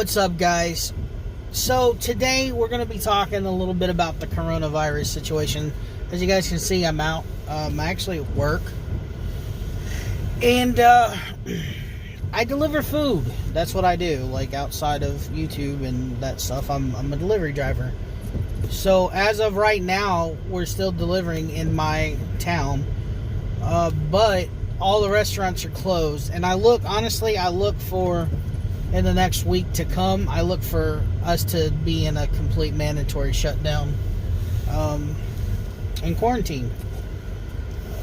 What's up, guys? So today we're going to be talking a little bit about the coronavirus situation. As you guys can see, I'm out. I'm actually at work. And I deliver food. That's what I do. Like outside of YouTube and that stuff, I'm a delivery driver. So as of right now, we're still delivering in my town. But all the restaurants are closed. And I look for, in the next week to come, I look for us to be in a complete mandatory shutdown and quarantine.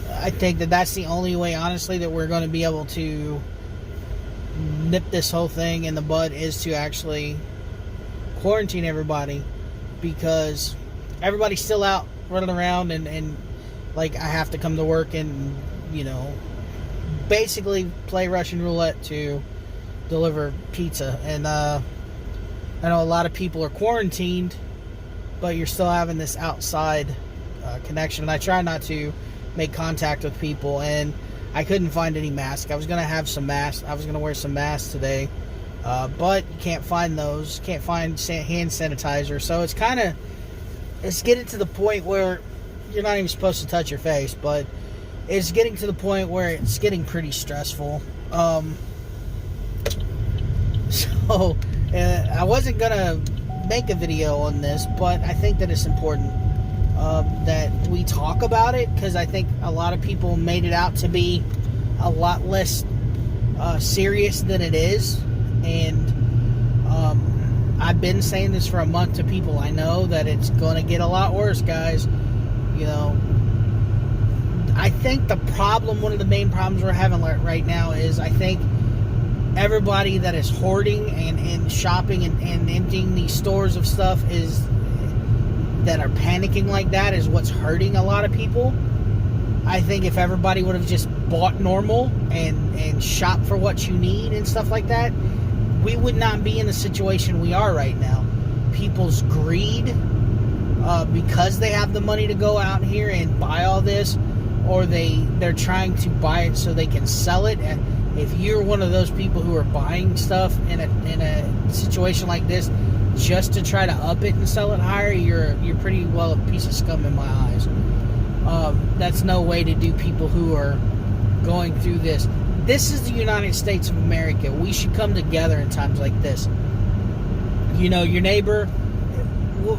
I think that that's the only way, honestly, that we're going to be able to nip this whole thing in the bud, is to actually quarantine everybody, because everybody's still out running around and like, I have to come to work and, you know, basically play Russian roulette to deliver pizza. And I know a lot of people are quarantined, but you're still having this outside connection. And I try not to make contact with people, and I couldn't find any masks. I was going to have some masks. I was going to wear some masks today, but you can't find those. Can't find hand sanitizer. So it's getting to the point where you're not even supposed to touch your face, but it's getting to the point where it's getting pretty stressful. So I wasn't gonna make a video on this, but I think that it's important that we talk about it, because I think a lot of people made it out to be a lot less serious than it is. And I've been saying this for a month to people I know, that it's gonna get a lot worse, guys. You know, I think one of the main problems we're having right now is, I think everybody that is hoarding and shopping and emptying these stores of stuff that are panicking like that, is what's hurting a lot of people. I think if everybody would have just bought normal and shopped for what you need and stuff like that, we would not be in the situation we are right now. People's greed, because they have the money to go out here and buy all this, or they're trying to buy it so they can sell it. And if you're one of those people who are buying stuff in a situation like this just to try to up it and sell it higher, you're pretty well a piece of scum in my eyes. That's no way to do people who are going through this. This is the United States of America. We should come together in times like this. You know, your neighbor,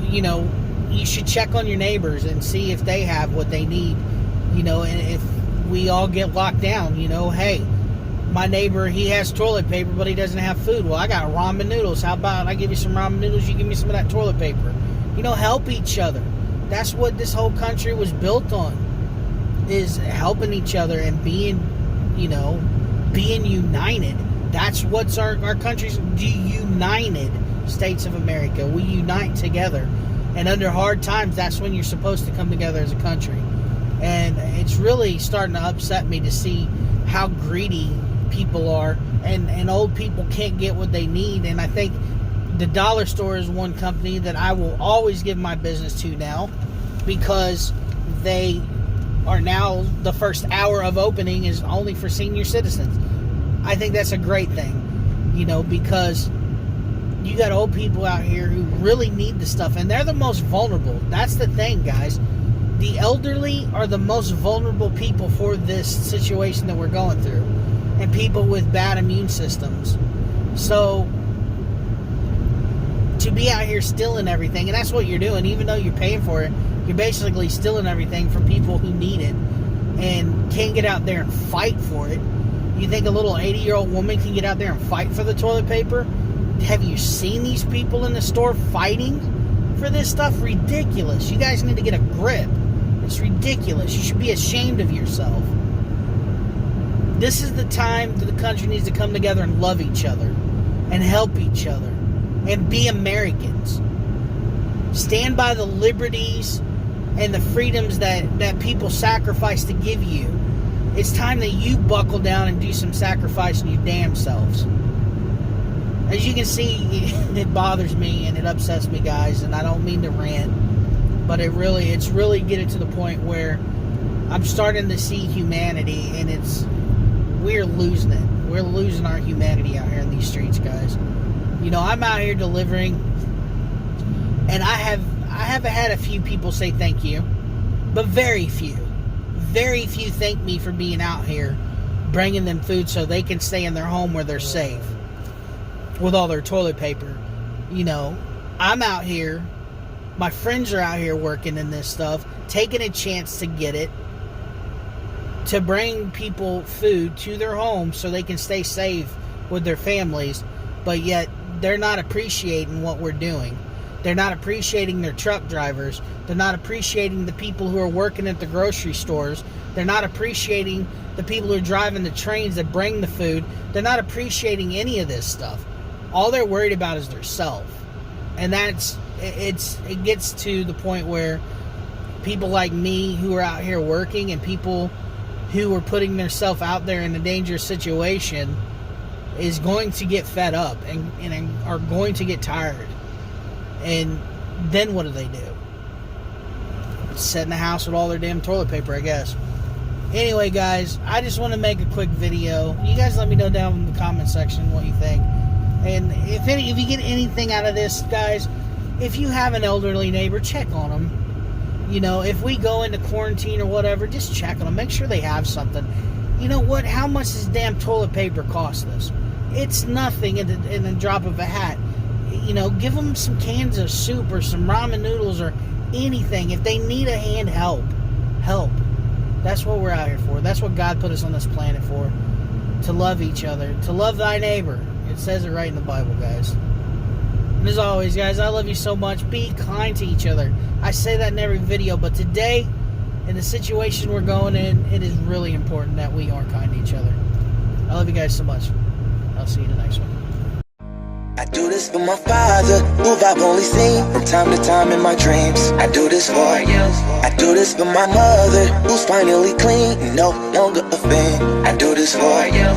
you know, you should check on your neighbors and see if they have what they need. You know, and if we all get locked down, you know, hey, my neighbor, he has toilet paper, but he doesn't have food. Well, I got ramen noodles. How about I give you some ramen noodles, you give me some of that toilet paper? You know, help each other. That's what this whole country was built on, is helping each other and being united. That's what's our country's united States of America. We unite together. And under hard times, that's when you're supposed to come together as a country. And it's really starting to upset me to see how greedy people are, and old people can't get what they need. And I think the dollar store is one company that I will always give my business to now, because they are now, the first hour of opening is only for senior citizens. I think that's a great thing, you know, because you got old people out here who really need the stuff, and they're the most vulnerable. That's the thing, guys. The elderly are the most vulnerable people for this situation that we're going through, and people with bad immune systems. So to be out here stealing everything, and that's what you're doing, even though you're paying for it, you're basically stealing everything from people who need it and can't get out there and fight for it. You think a little 80-year-old woman can get out there and fight for the toilet paper? Have you seen these people in the store fighting for this stuff? Ridiculous. You guys need to get a grip. It's ridiculous. You should be ashamed of yourself. This is the time that the country needs to come together and love each other and help each other and be Americans. Stand by the liberties and the freedoms that people sacrifice to give you. It's time that you buckle down and do some sacrifice in your damn selves. As you can see, it bothers me and it upsets me, guys, and I don't mean to rant, but it's really getting to the point where I'm starting to see humanity, and we're losing it. We're losing our humanity out here in these streets, guys. You know, I'm out here delivering, and I have had a few people say thank you, but very few thank me for being out here bringing them food so they can stay in their home where they're safe with all their toilet paper. You know, I'm out here, my friends are out here working in this stuff, taking a chance to get it, to bring people food to their homes so they can stay safe with their families, but yet they're not appreciating what we're doing. They're not appreciating their truck drivers. They're not appreciating the people who are working at the grocery stores. They're not appreciating the people who are driving the trains that bring the food. They're not appreciating any of this stuff. All they're worried about is their self. And it gets to the point where people like me who are out here working and people who are putting themselves out there in a dangerous situation is going to get fed up and are going to get tired. And then what do? Sit in the house with all their damn toilet paper, I guess. Anyway, guys, I just want to make a quick video. You guys let me know down in the comment section what you think. And if you get anything out of this, guys, if you have an elderly neighbor, check on them. You know, if we go into quarantine or whatever, just check on them. Make sure they have something. You know what? How much does damn toilet paper cost us? It's nothing in the drop of a hat. You know, give them some cans of soup or some ramen noodles or anything. If they need a hand, help. That's what we're out here for. That's what God put us on this planet for. To love each other. To love thy neighbor. It says it right in the Bible, guys. And as always, guys, I love you so much. Be kind to each other. I say that in every video, but today, in the situation we're going in, it is really important that we are kind to each other. I love you guys so much. I'll see you in the next one. I do this for my father, who I've only seen from time to time in my dreams. I do this for you. I do this for my mother, who's finally clean, no longer a fiend. I do this for you.